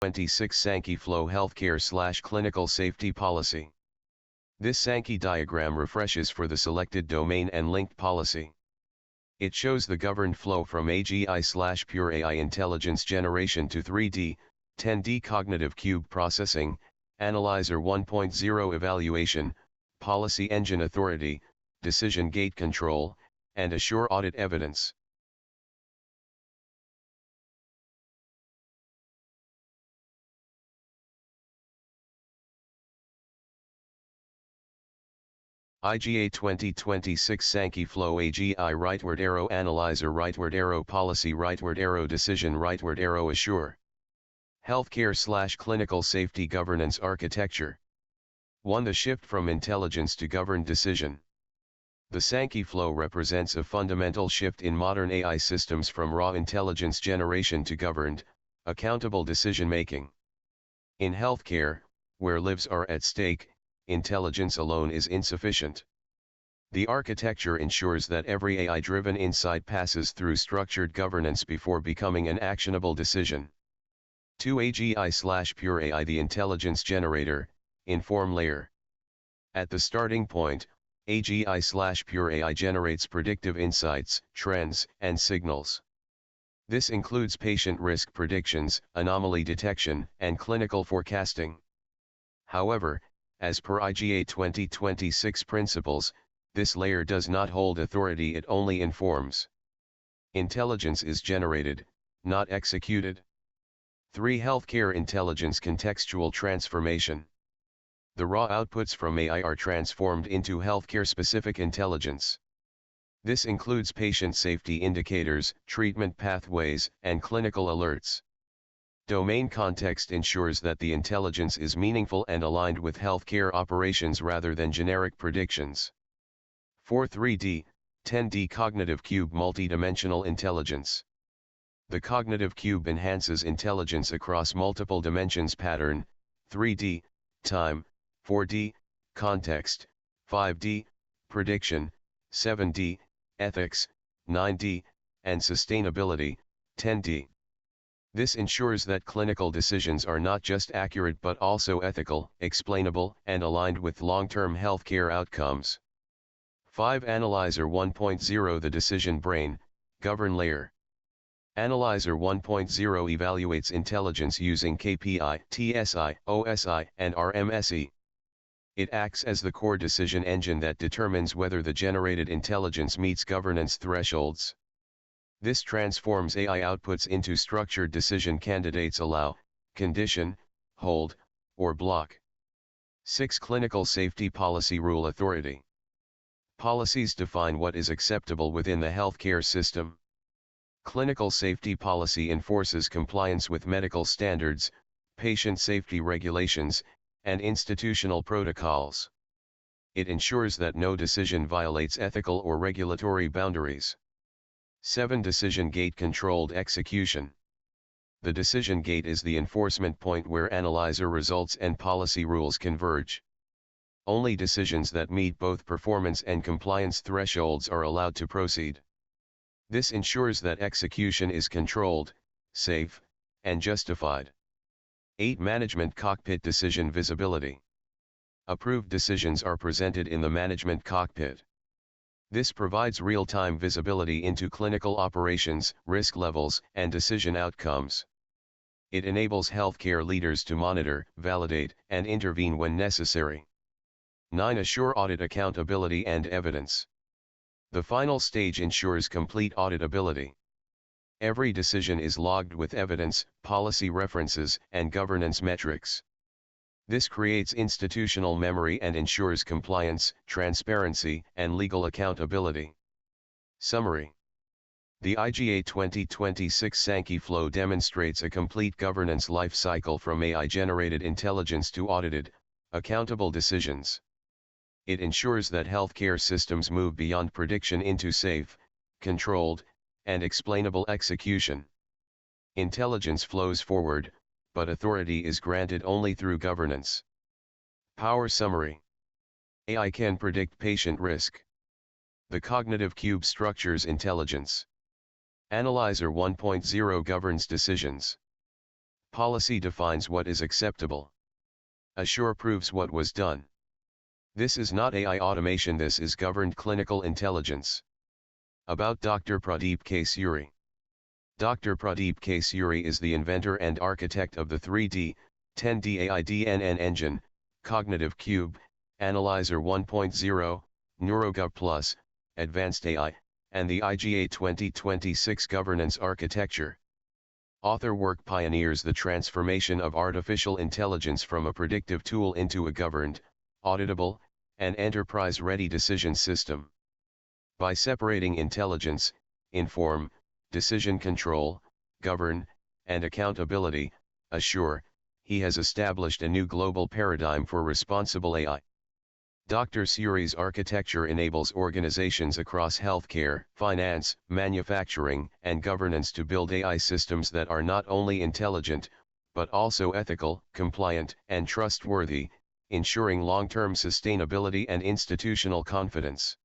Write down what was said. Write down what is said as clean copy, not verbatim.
2026 Sankey Flow Healthcare/Clinical Safety Policy. This Sankey diagram refreshes for the selected domain and linked policy. It shows the governed flow from AGI/pure AI intelligence generation to 3D, 10D cognitive cube processing, Analyzer 1.0 evaluation, policy engine authority, decision gate control, and assure audit evidence. IGA 2026 Sankey Flow AGI rightward arrow Analyzer rightward arrow Policy rightward arrow Decision rightward arrow Assure. Healthcare/clinical safety governance architecture. 1. The shift from intelligence to governed decision. The Sankey flow represents a fundamental shift in modern AI systems from raw intelligence generation to governed, accountable decision-making. In healthcare, where lives are at stake, intelligence alone is insufficient. The architecture ensures that every AI-driven insight passes through structured governance before becoming an actionable decision. 2. AGI/pure AI the intelligence generator, inform layer. At the starting point, AGI/pure AI generates predictive insights, trends, and signals. This includes patient risk predictions, anomaly detection, and clinical forecasting. However, as per IGA 2026 principles, this layer does not hold authority, it only informs. Intelligence is generated, not executed. 3. Healthcare intelligence contextual transformation. The raw outputs from AI are transformed into healthcare-specific intelligence. This includes patient safety indicators, treatment pathways, and clinical alerts. Domain context ensures that the intelligence is meaningful and aligned with healthcare operations rather than generic predictions. 4. 3D, 10D cognitive cube multidimensional intelligence. The cognitive cube enhances intelligence across multiple dimensions: pattern, 3D, time, 4D, context, 5D, prediction, 7D, ethics, 9D, and sustainability, 10D. This ensures that clinical decisions are not just accurate but also ethical, explainable, and aligned with long-term healthcare outcomes. 5. Analyzer 1.0 the decision brain, govern layer. Analyzer 1.0 evaluates intelligence using KPI, TSI, OSI, and RMSE. It acts as the core decision engine that determines whether the generated intelligence meets governance thresholds. This transforms AI outputs into structured decision candidates: allow, condition, hold, or block. 6. Clinical safety policy rule authority. Policies define what is acceptable within the healthcare system. Clinical safety policy enforces compliance with medical standards, patient safety regulations, and institutional protocols. It ensures that no decision violates ethical or regulatory boundaries. 7. Decision gate controlled execution. The decision gate is the enforcement point where analyzer results and policy rules converge. Only decisions that meet both performance and compliance thresholds are allowed to proceed. This ensures that execution is controlled, safe, and justified. 8. Management cockpit decision visibility. Approved decisions are presented in the management cockpit. This provides real-time visibility into clinical operations, risk levels, and decision outcomes. It enables healthcare leaders to monitor, validate, and intervene when necessary. 9. Assure audit accountability and evidence. The final stage ensures complete auditability. Every decision is logged with evidence, policy references, and governance metrics. This creates institutional memory and ensures compliance, transparency, and legal accountability. Summary. The IGA 2026 Sankey flow demonstrates a complete governance life cycle from AI-generated intelligence to audited, accountable decisions. It ensures that healthcare systems move beyond prediction into safe, controlled, and explainable execution. Intelligence flows forward, but authority is granted only through governance. Power summary. AI can predict patient risk. The cognitive cube structures intelligence. Analyzer 1.0 governs decisions. Policy defines what is acceptable. Assure proves what was done. This is not AI automation, this is governed clinical intelligence. About Dr. Pradeep K. Suri. Dr. Pradeep K. Suri is the inventor and architect of the 3D, 10D AI-DNN engine, Cognitive Cube, Analyzer 1.0, NeuroGov Plus, Advanced AI, and the IGA 2026 governance architecture. Author work pioneers the transformation of artificial intelligence from a predictive tool into a governed, auditable, and enterprise-ready decision system. By separating intelligence, inform, decision control, govern, and accountability, assure, he has established a new global paradigm for responsible AI. Dr. Suri's architecture enables organizations across healthcare, finance, manufacturing, and governance to build AI systems that are not only intelligent, but also ethical, compliant, and trustworthy, ensuring long-term sustainability and institutional confidence.